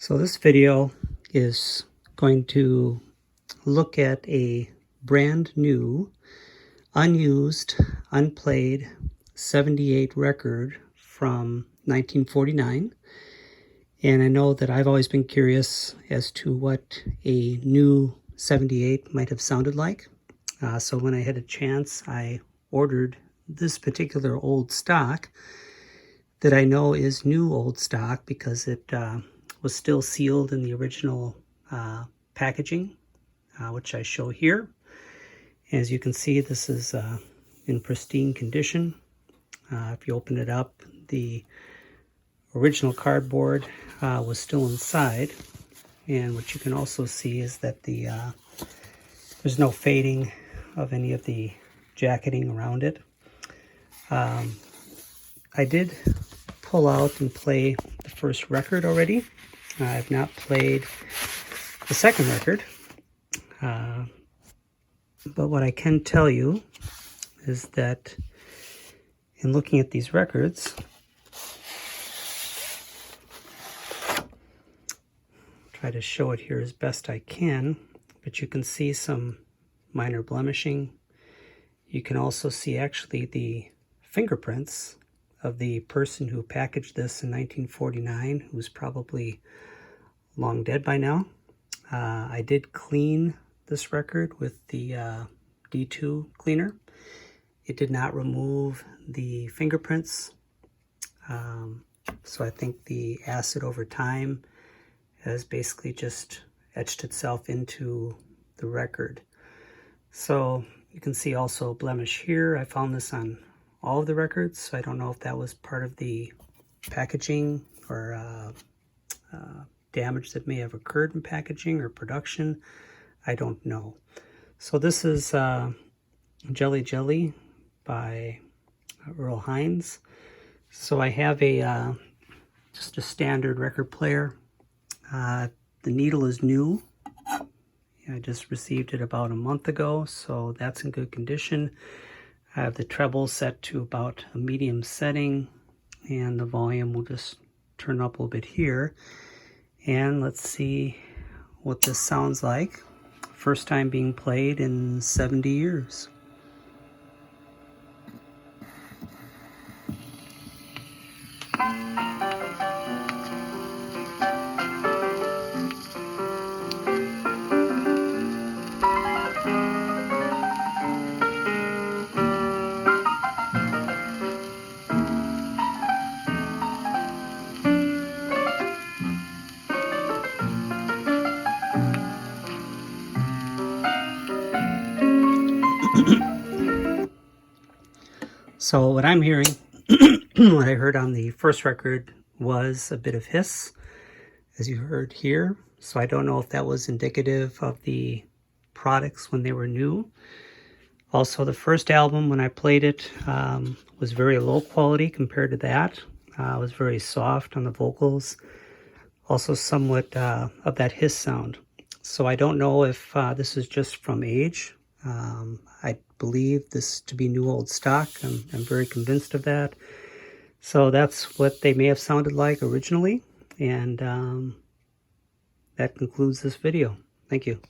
So this video is going to look at a brand new, unused, unplayed 78 record from 1949. And I know that I've always been curious as to what a new 78 might have sounded like. So when I had a chance, I ordered this particular old stock that I know is new old stock because it was still sealed in the original packaging, which I show here. As you can see, this is in pristine condition. If you open it up, the original cardboard was still inside, and what you can also see is that there's no fading of any of the jacketing around it. I did pull out and play the first record already. I've not played the second record, but what I can tell you is that in looking at these records, try to show it here as best I can, but you can see some minor blemishing. You can also see actually the fingerprints of the person who packaged this in 1949, who's probably long dead by now. I did clean this record with the D2 cleaner. It did not remove the fingerprints, so I think the acid over time has basically just etched itself into the record. So you can see also a blemish here. I found this on all of the records, so I don't know if that was part of the packaging or damage that may have occurred in packaging or production. I don't know. So this is Jelly Jelly by Earl Hines. So I have a just a standard record player. The needle is new. I just received it about a month ago, so that's in good condition. I have the treble set to about a medium setting, and the volume will just turn up a little bit here. And let's see what this sounds like. First time being played in 70 years. So what I'm hearing, what I heard on the first record was a bit of hiss, as you heard here. So I don't know if that was indicative of the products when they were new. Also, the first album, when I played it, was very low quality compared to that. It was very soft on the vocals. Also somewhat of that hiss sound. So I don't know if this is just from age. I believe this to be new old stock. I'm very convinced of that. So that's what they may have sounded like originally. And that concludes this video. Thank you.